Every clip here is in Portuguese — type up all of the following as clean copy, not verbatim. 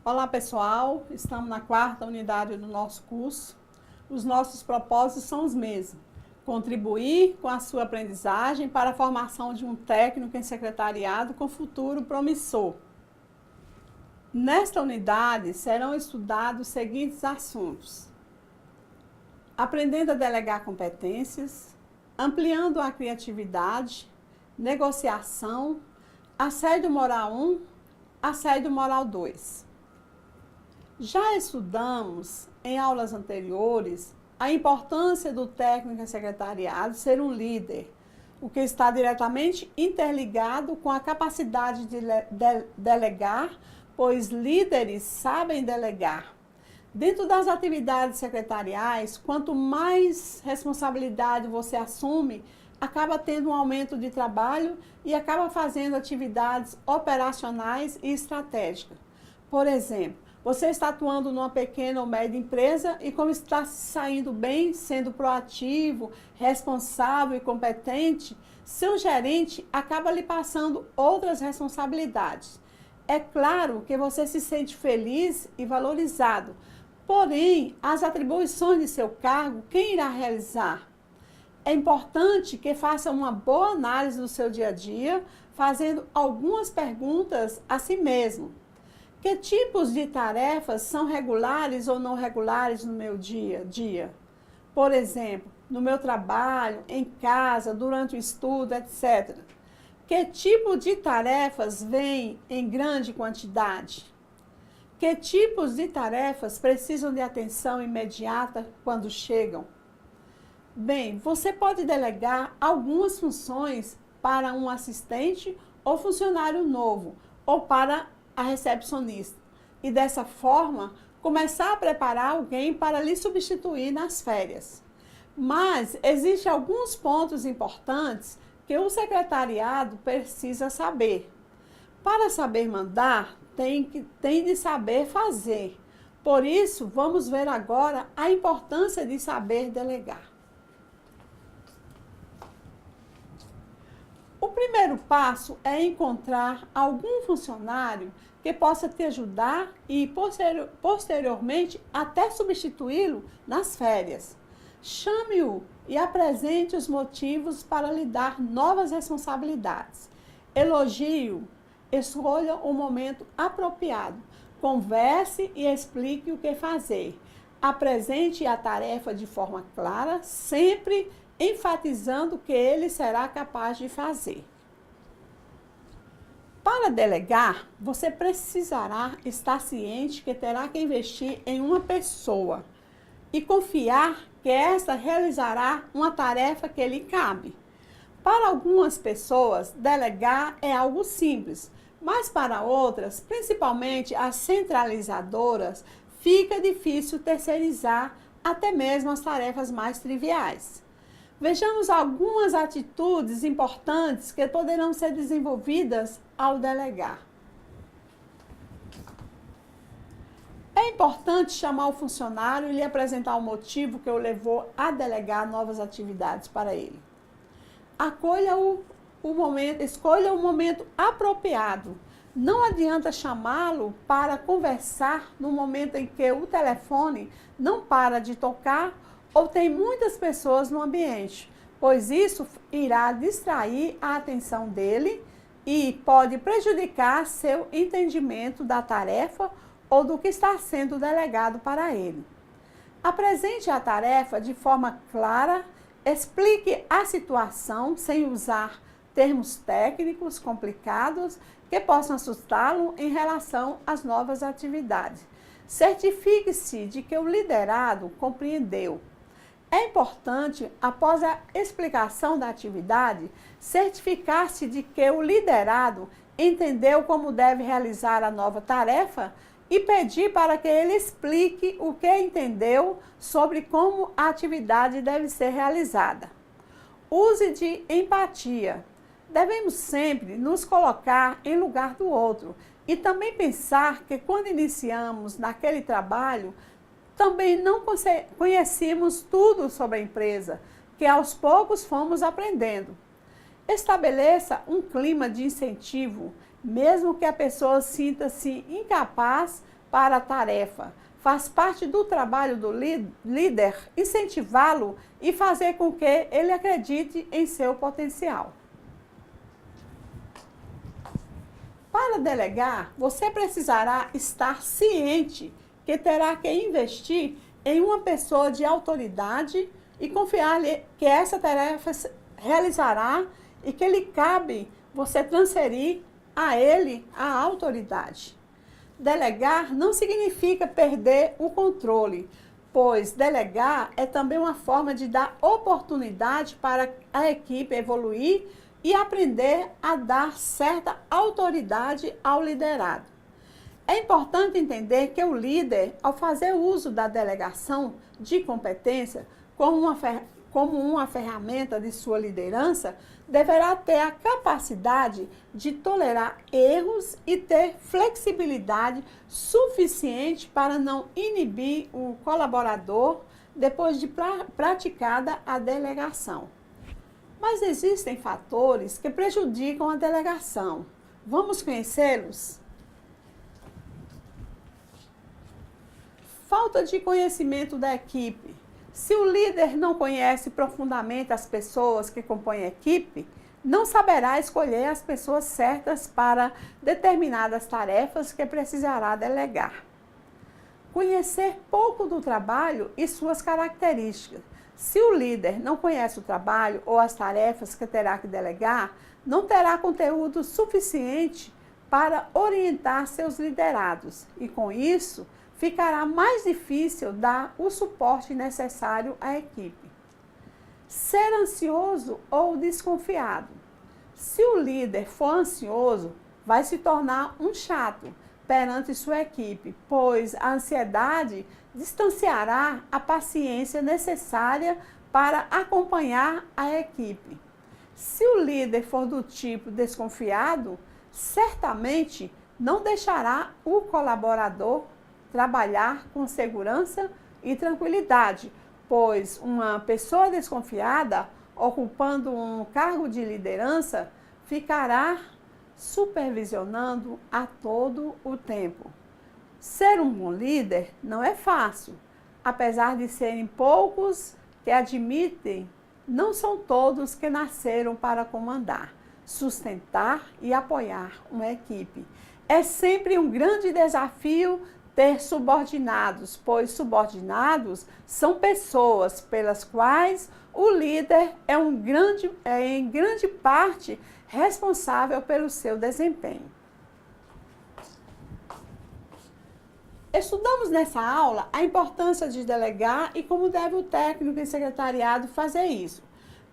Olá pessoal, estamos na quarta unidade do nosso curso. Os nossos propósitos são os mesmos: contribuir com a sua aprendizagem para a formação de um técnico em secretariado com futuro promissor. Nesta unidade serão estudados os seguintes assuntos: aprendendo a delegar competências, ampliando a criatividade, negociação, assédio moral 1, assédio moral 2. Já estudamos em aulas anteriores a importância do técnico em secretariado ser um líder, o que está diretamente interligado com a capacidade de delegar, pois líderes sabem delegar. Dentro das atividades secretariais, quanto mais responsabilidade você assume, acaba tendo um aumento de trabalho e acaba fazendo atividades operacionais e estratégicas. Por exemplo, você está atuando numa pequena ou média empresa e, como está saindo bem, sendo proativo, responsável e competente, seu gerente acaba lhe passando outras responsabilidades. É claro que você se sente feliz e valorizado, porém, as atribuições de seu cargo, quem irá realizar? É importante que faça uma boa análise do seu dia a dia, fazendo algumas perguntas a si mesmo. Que tipos de tarefas são regulares ou não regulares no meu dia a dia? Por exemplo, no meu trabalho, em casa, durante o estudo, etc. Que tipo de tarefas vêm em grande quantidade? Que tipos de tarefas precisam de atenção imediata quando chegam? Bem, você pode delegar algumas funções para um assistente ou funcionário novo, ou para a recepcionista, e dessa forma começar a preparar alguém para lhe substituir nas férias. Mas existem alguns pontos importantes que o secretariado precisa saber. Para saber mandar, tem de saber fazer. Por isso, vamos ver agora a importância de saber delegar. O primeiro passo é encontrar algum funcionário que possa te ajudar e posteriormente até substituí-lo nas férias. Chame-o e apresente os motivos para lhe dar novas responsabilidades. Elogie-o, escolha o momento apropriado, converse e explique o que fazer. Apresente a tarefa de forma clara, sempre enfatizando que ele será capaz de fazer. Para delegar, você precisará estar ciente que terá que investir em uma pessoa e confiar que esta realizará uma tarefa que lhe cabe. Para algumas pessoas, delegar é algo simples, mas para outras, principalmente as centralizadoras, fica difícil terceirizar até mesmo as tarefas mais triviais. Vejamos algumas atitudes importantes que poderão ser desenvolvidas ao delegar. É importante chamar o funcionário e lhe apresentar o motivo que o levou a delegar novas atividades para ele. Escolha o momento apropriado. Não adianta chamá-lo para conversar no momento em que o telefone não para de tocar ou tem muitas pessoas no ambiente, pois isso irá distrair a atenção dele e pode prejudicar seu entendimento da tarefa ou do que está sendo delegado para ele. Apresente a tarefa de forma clara, explique a situação sem usar termos técnicos complicados que possam assustá-lo em relação às novas atividades. Certifique-se de que o liderado compreendeu. É importante, após a explicação da atividade, certificar-se de que o liderado entendeu como deve realizar a nova tarefa e pedir para que ele explique o que entendeu sobre como a atividade deve ser realizada. Use de empatia. Devemos sempre nos colocar em lugar do outro e também pensar que quando iniciamos naquele trabalho, também não conhecíamos tudo sobre a empresa, que aos poucos fomos aprendendo. Estabeleça um clima de incentivo, mesmo que a pessoa sinta-se incapaz para a tarefa. Faz parte do trabalho do líder incentivá-lo e fazer com que ele acredite em seu potencial. Para delegar, você precisará estar ciente que terá que investir em uma pessoa de autoridade e confiar-lhe que essa tarefa realizará e que lhe cabe você transferir a ele a autoridade. Delegar não significa perder o controle, pois delegar é também uma forma de dar oportunidade para a equipe evoluir e aprender a dar certa autoridade ao liderado. É importante entender que o líder, ao fazer uso da delegação de competência como uma ferramenta de sua liderança, deverá ter a capacidade de tolerar erros e ter flexibilidade suficiente para não inibir o colaborador depois de praticada a delegação. Mas existem fatores que prejudicam a delegação. Vamos conhecê-los? Falta de conhecimento da equipe. Se o líder não conhece profundamente as pessoas que compõem a equipe, não saberá escolher as pessoas certas para determinadas tarefas que precisará delegar. Conhecer pouco do trabalho e suas características. Se o líder não conhece o trabalho ou as tarefas que terá que delegar, não terá conteúdo suficiente para orientar seus liderados e, com isso, ficará mais difícil dar o suporte necessário à equipe. Ser ansioso ou desconfiado. Se o líder for ansioso, vai se tornar um chato perante sua equipe, pois a ansiedade distanciará a paciência necessária para acompanhar a equipe. Se o líder for do tipo desconfiado, certamente não deixará o colaborador trabalhar com segurança e tranquilidade, pois uma pessoa desconfiada, ocupando um cargo de liderança, ficará supervisionando a todo o tempo. Ser um bom líder não é fácil, apesar de serem poucos que admitem, não são todos que nasceram para comandar, sustentar e apoiar uma equipe. É sempre um grande desafio ter subordinados, pois subordinados são pessoas pelas quais o líder é em grande parte responsável pelo seu desempenho. Estudamos nessa aula a importância de delegar e como deve o técnico e secretariado fazer isso.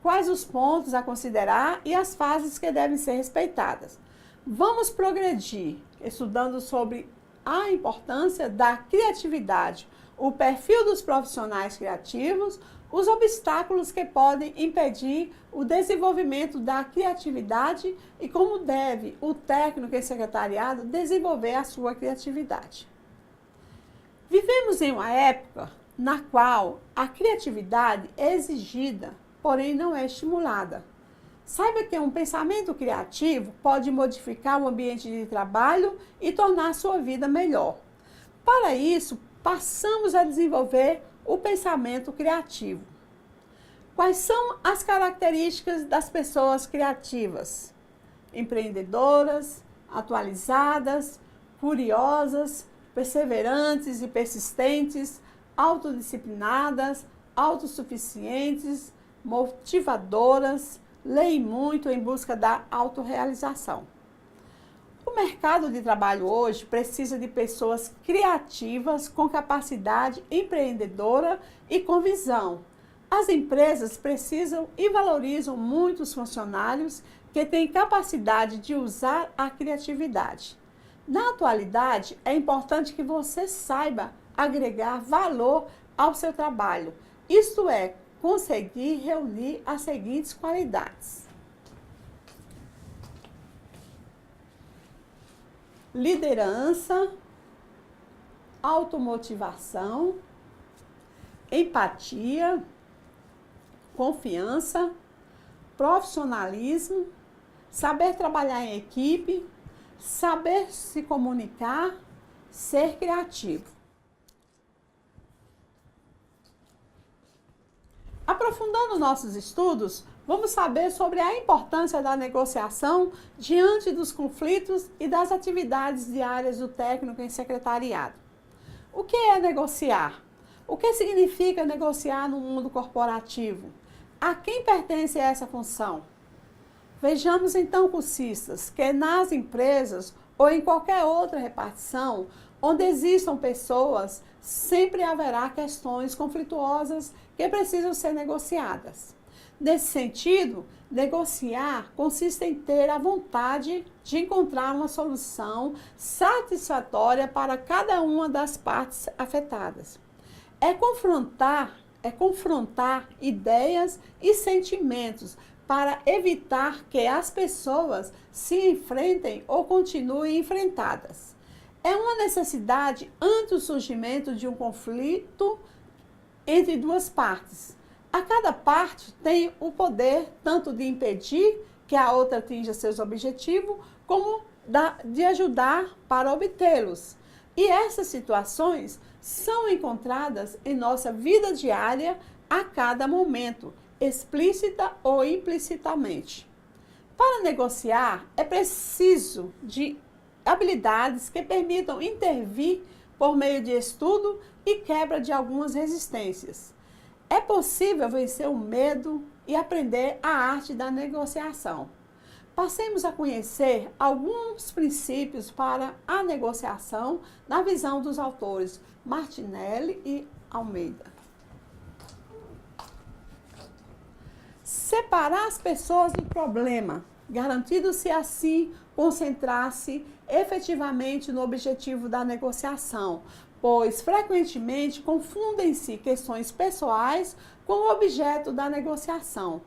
Quais os pontos a considerar e as fases que devem ser respeitadas. Vamos progredir estudando sobre a importância da criatividade, o perfil dos profissionais criativos, os obstáculos que podem impedir o desenvolvimento da criatividade e como deve o técnico e secretariado desenvolver a sua criatividade. Vivemos em uma época na qual a criatividade é exigida, porém não é estimulada. Saiba que um pensamento criativo pode modificar o ambiente de trabalho e tornar a sua vida melhor. Para isso, passamos a desenvolver o pensamento criativo. Quais são as características das pessoas criativas? Empreendedoras, atualizadas, curiosas, perseverantes e persistentes, autodisciplinadas, autossuficientes, motivadoras, leem muito em busca da autorrealização. O mercado de trabalho hoje precisa de pessoas criativas com capacidade empreendedora e com visão. As empresas precisam e valorizam muito os funcionários que têm capacidade de usar a criatividade. Na atualidade, é importante que você saiba agregar valor ao seu trabalho, isto é, conseguir reunir as seguintes qualidades: liderança, automotivação, empatia, confiança, profissionalismo, saber trabalhar em equipe, saber se comunicar, ser criativo. Aprofundando nossos estudos, vamos saber sobre a importância da negociação diante dos conflitos e das atividades diárias do técnico em secretariado. O que é negociar? O que significa negociar no mundo corporativo? A quem pertence essa função? Vejamos então, cursistas, que nas empresas ou em qualquer outra repartição onde existam pessoas, sempre haverá questões conflituosas que precisam ser negociadas. Nesse sentido, negociar consiste em ter a vontade de encontrar uma solução satisfatória para cada uma das partes afetadas. É confrontar ideias e sentimentos para evitar que as pessoas se enfrentem ou continuem enfrentadas. É uma necessidade ante o surgimento de um conflito entre duas partes. A cada parte tem o poder tanto de impedir que a outra atinja seus objetivos, como de ajudar para obtê-los. E essas situações são encontradas em nossa vida diária a cada momento, explícita ou implicitamente. Para negociar, é preciso de habilidades que permitam intervir por meio de estudo e quebra de algumas resistências. É possível vencer o medo e aprender a arte da negociação. Passemos a conhecer alguns princípios para a negociação na visão dos autores Martinelli e Almeida. Separar as pessoas do problema, garantindo-se assim concentrar-se efetivamente no objetivo da negociação, pois frequentemente confundem-se questões pessoais com o objeto da negociação.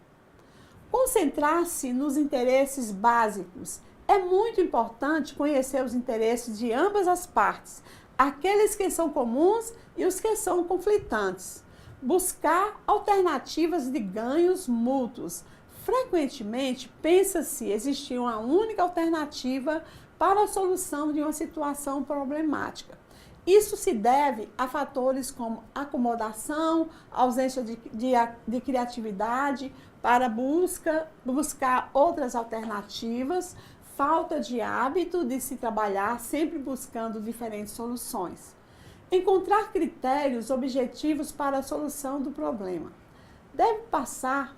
Concentrar-se nos interesses básicos. É muito importante conhecer os interesses de ambas as partes, aqueles que são comuns e os que são conflitantes. Buscar alternativas de ganhos mútuos. Frequentemente, pensa-se existir uma única alternativa para a solução de uma situação problemática. Isso se deve a fatores como acomodação, ausência de criatividade para buscar outras alternativas, falta de hábito de se trabalhar sempre buscando diferentes soluções. Encontrar critérios objetivos para a solução do problema. Deve passar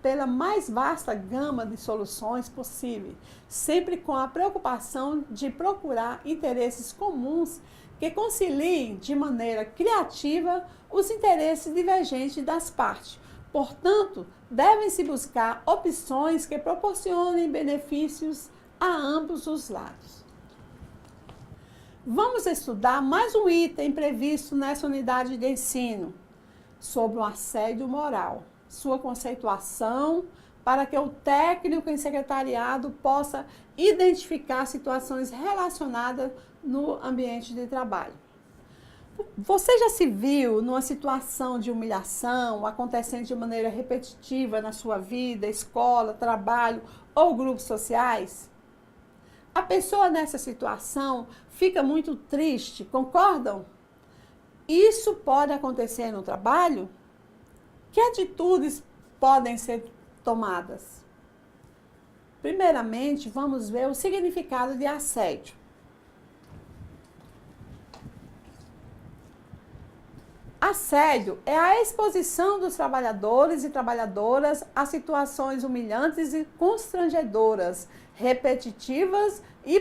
pela mais vasta gama de soluções possível, sempre com a preocupação de procurar interesses comuns que conciliem de maneira criativa os interesses divergentes das partes. Portanto, devem-se buscar opções que proporcionem benefícios a ambos os lados. Vamos estudar mais um item previsto nessa unidade de ensino, sobre o assédio moral. Sua conceituação, para que o técnico em secretariado possa identificar situações relacionadas no ambiente de trabalho. Você já se viu numa situação de humilhação acontecendo de maneira repetitiva na sua vida, escola, trabalho ou grupos sociais? A pessoa nessa situação fica muito triste, concordam? Isso pode acontecer no trabalho? Que atitudes podem ser tomadas? Primeiramente, vamos ver o significado de assédio. Assédio é a exposição dos trabalhadores e trabalhadoras a situações humilhantes e constrangedoras, repetitivas e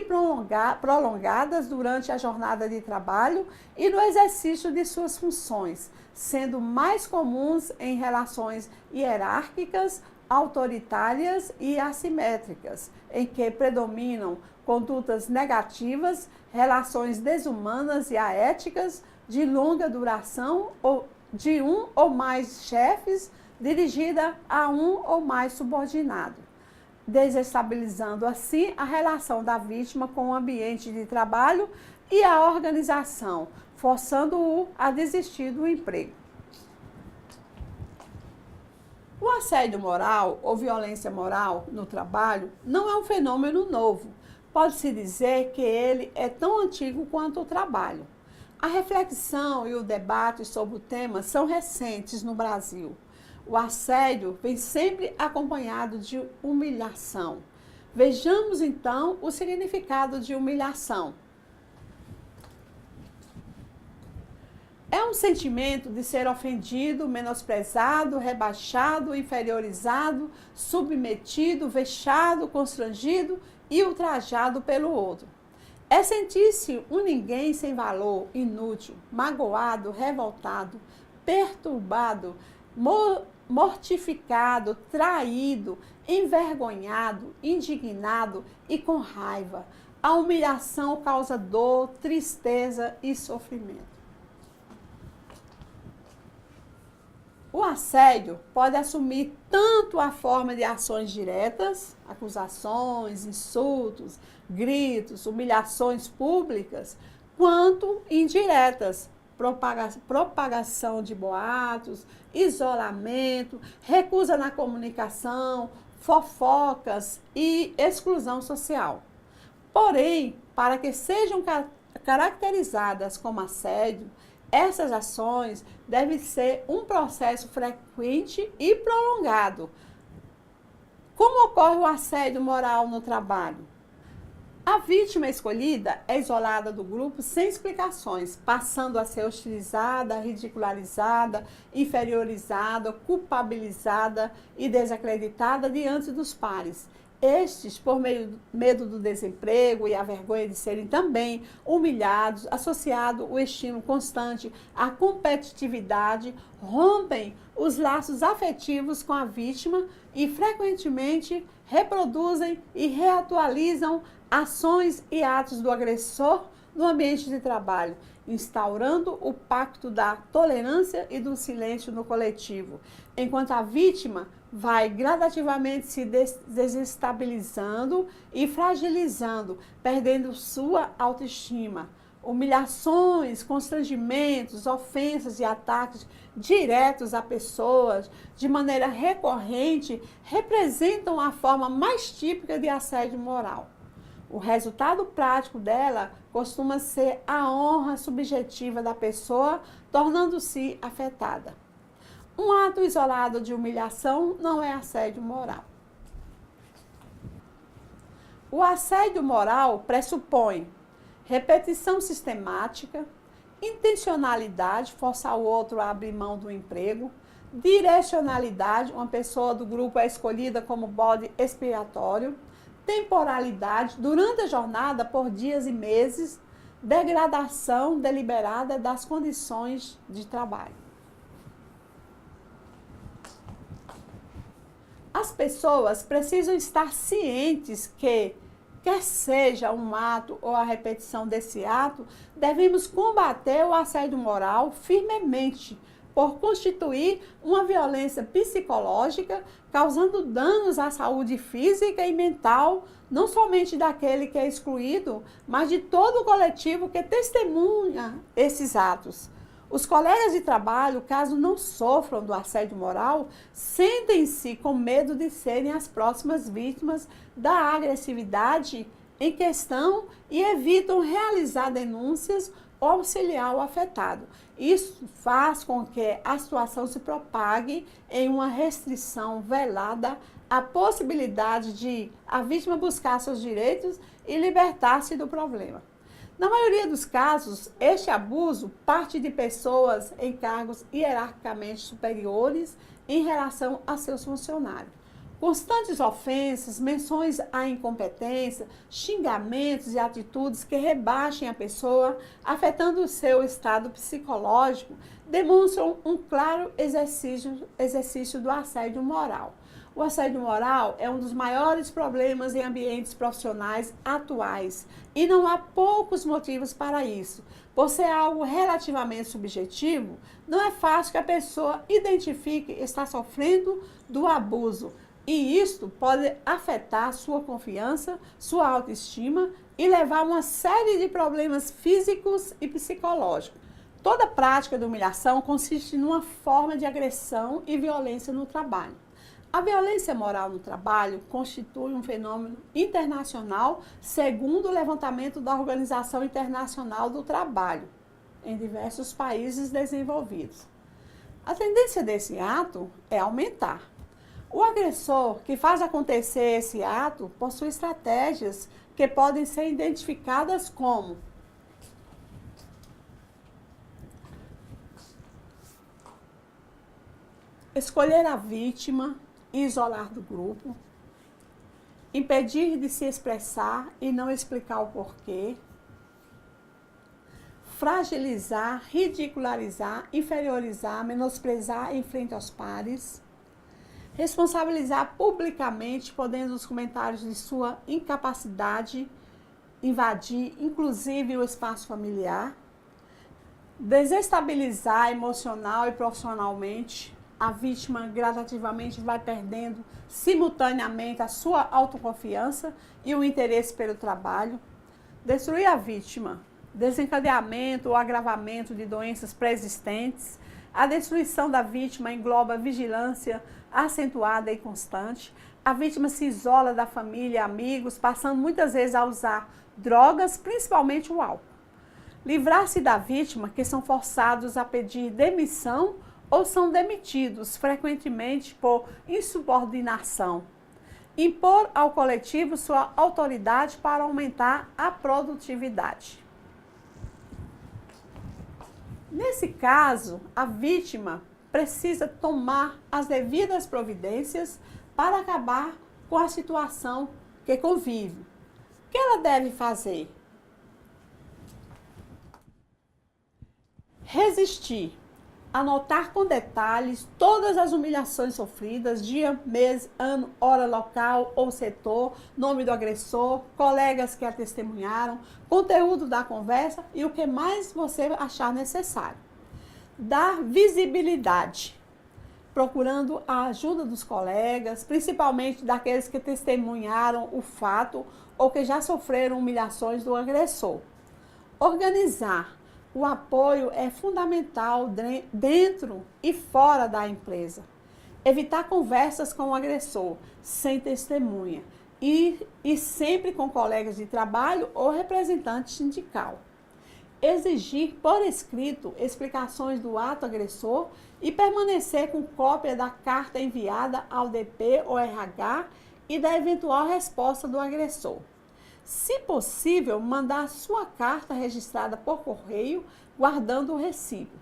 prolongadas durante a jornada de trabalho e no exercício de suas funções, sendo mais comuns em relações hierárquicas, autoritárias e assimétricas, em que predominam condutas negativas, relações desumanas e aéticas, de longa duração ou de um ou mais chefes, dirigida a um ou mais subordinado, desestabilizando assim a relação da vítima com o ambiente de trabalho e a organização, forçando-o a desistir do emprego. O assédio moral ou violência moral no trabalho não é um fenômeno novo, pode-se dizer que ele é tão antigo quanto o trabalho. A reflexão e o debate sobre o tema são recentes no Brasil. O assédio vem sempre acompanhado de humilhação. Vejamos então o significado de humilhação. É um sentimento de ser ofendido, menosprezado, rebaixado, inferiorizado, submetido, vexado, constrangido e ultrajado pelo outro. É sentir-se um ninguém sem valor, inútil, magoado, revoltado, perturbado, mortificado, traído, envergonhado, indignado e com raiva. A humilhação causa dor, tristeza e sofrimento. O assédio pode assumir tanto a forma de ações diretas, acusações, insultos, gritos, humilhações públicas, quanto indiretas, propagação de boatos, isolamento, recusa na comunicação, fofocas e exclusão social. Porém, para que sejam caracterizadas como assédio, essas ações devem ser um processo frequente e prolongado. Como ocorre o assédio moral no trabalho? A vítima escolhida é isolada do grupo sem explicações, passando a ser hostilizada, ridicularizada, inferiorizada, culpabilizada e desacreditada diante dos pares. Estes, por medo do desemprego e a vergonha de serem também humilhados, associado o estímulo constante à competitividade, rompem os laços afetivos com a vítima e frequentemente reproduzem e reatualizam ações e atos do agressor no ambiente de trabalho, instaurando o pacto da tolerância e do silêncio no coletivo, enquanto a vítima vai gradativamente se desestabilizando e fragilizando, perdendo sua autoestima. Humilhações, constrangimentos, ofensas e ataques diretos a pessoas de maneira recorrente representam a forma mais típica de assédio moral. O resultado prático dela costuma ser a honra subjetiva da pessoa, tornando-se afetada. Um ato isolado de humilhação não é assédio moral. O assédio moral pressupõe repetição sistemática, intencionalidade, forçar o outro a abrir mão do emprego, direcionalidade, uma pessoa do grupo é escolhida como bode expiatório, temporalidade, durante a jornada por dias e meses, degradação deliberada das condições de trabalho. As pessoas precisam estar cientes que, quer seja um ato ou a repetição desse ato, devemos combater o assédio moral firmemente, por constituir uma violência psicológica, causando danos à saúde física e mental, não somente daquele que é excluído, mas de todo o coletivo que testemunha esses atos. Os colegas de trabalho, caso não sofram do assédio moral, sentem-se com medo de serem as próximas vítimas da agressividade em questão e evitam realizar denúncias ou auxiliar o afetado. Isso faz com que a situação se propague em uma restrição velada à possibilidade de a vítima buscar seus direitos e libertar-se do problema. Na maioria dos casos, este abuso parte de pessoas em cargos hierarquicamente superiores em relação a seus funcionários. Constantes ofensas, menções à incompetência, xingamentos e atitudes que rebaixem a pessoa, afetando o seu estado psicológico, demonstram um claro exercício do assédio moral. O assédio moral é um dos maiores problemas em ambientes profissionais atuais e não há poucos motivos para isso. Por ser algo relativamente subjetivo, não é fácil que a pessoa identifique estar sofrendo do abuso e isto pode afetar sua confiança, sua autoestima e levar a uma série de problemas físicos e psicológicos. Toda prática de humilhação consiste numa forma de agressão e violência no trabalho. A violência moral no trabalho constitui um fenômeno internacional, segundo o levantamento da Organização Internacional do Trabalho, em diversos países desenvolvidos. A tendência desse ato é aumentar. O agressor que faz acontecer esse ato possui estratégias que podem ser identificadas como escolher a vítima e isolar do grupo, impedir de se expressar e não explicar o porquê, fragilizar, ridicularizar, inferiorizar, menosprezar em frente aos pares, responsabilizar publicamente, podendo os comentários de sua incapacidade invadir, inclusive, o espaço familiar, desestabilizar emocional e profissionalmente. A vítima gradativamente vai perdendo simultaneamente a sua autoconfiança e o interesse pelo trabalho. Destruir a vítima, desencadeamento ou agravamento de doenças pré-existentes. A destruição da vítima engloba vigilância acentuada e constante. A vítima se isola da família e amigos, passando muitas vezes a usar drogas, principalmente o álcool. Livrar-se da vítima, que são forçados a pedir demissão ou são demitidos, frequentemente por insubordinação. Impor ao coletivo sua autoridade para aumentar a produtividade. Nesse caso, a vítima precisa tomar as devidas providências para acabar com a situação que convive. O que ela deve fazer? Resistir. Anotar com detalhes todas as humilhações sofridas, dia, mês, ano, hora, local ou setor, nome do agressor, colegas que a testemunharam, conteúdo da conversa e o que mais você achar necessário. Dar visibilidade, procurando a ajuda dos colegas, principalmente daqueles que testemunharam o fato ou que já sofreram humilhações do agressor. Organizar. O apoio é fundamental dentro e fora da empresa. Evitar conversas com o agressor, sem testemunha, e sempre com colegas de trabalho ou representante sindical. Exigir por escrito explicações do ato agressor e permanecer com cópia da carta enviada ao DP ou RH e da eventual resposta do agressor. Se possível, mandar sua carta registrada por correio, guardando o recibo.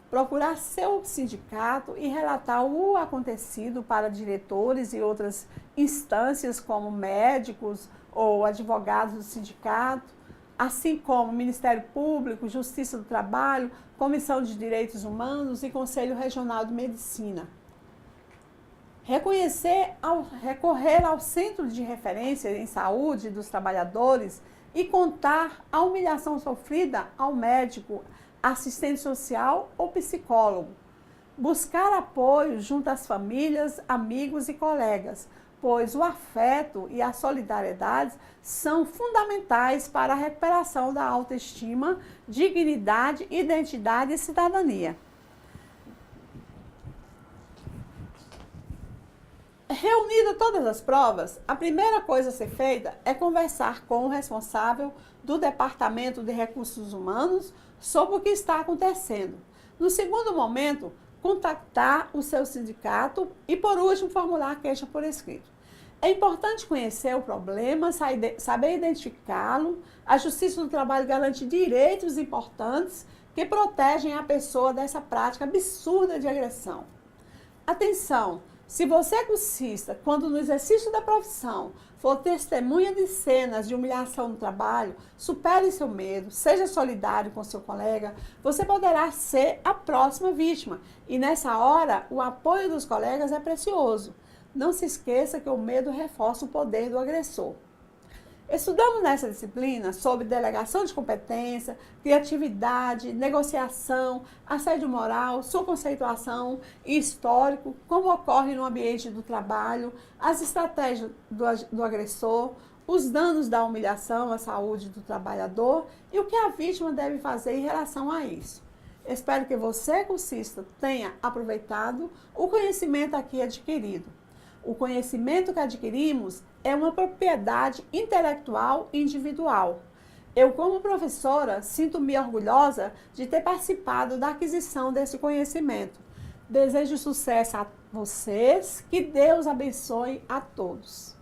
Procurar seu sindicato e relatar o acontecido para diretores e outras instâncias, como médicos ou advogados do sindicato, assim como Ministério Público, Justiça do Trabalho, Comissão de Direitos Humanos e Conselho Regional de Medicina. Recorrer ao Centro de Referência em Saúde dos Trabalhadores e contar a humilhação sofrida ao médico, assistente social ou psicólogo. Buscar apoio junto às famílias, amigos e colegas, pois o afeto e a solidariedade são fundamentais para a recuperação da autoestima, dignidade, identidade e cidadania. Reunida todas as provas, a primeira coisa a ser feita é conversar com o responsável do Departamento de Recursos Humanos sobre o que está acontecendo. No segundo momento, contactar o seu sindicato e, por último, formular a queixa por escrito. É importante conhecer o problema, saber identificá-lo. A Justiça do Trabalho garante direitos importantes que protegem a pessoa dessa prática absurda de agressão. Atenção! Se você é cursista, quando no exercício da profissão for testemunha de cenas de humilhação no trabalho, supere seu medo, seja solidário com seu colega, você poderá ser a próxima vítima. E nessa hora, o apoio dos colegas é precioso. Não se esqueça que o medo reforça o poder do agressor. Estudamos nessa disciplina sobre delegação de competência, criatividade, negociação, assédio moral, sua conceituação e histórico, como ocorre no ambiente do trabalho, as estratégias do agressor, os danos da humilhação à saúde do trabalhador e o que a vítima deve fazer em relação a isso. Espero que você, cursista, tenha aproveitado o conhecimento aqui adquirido. O conhecimento que adquirimos é uma propriedade intelectual individual. Eu, como professora, sinto-me orgulhosa de ter participado da aquisição desse conhecimento. Desejo sucesso a vocês, que Deus abençoe a todos.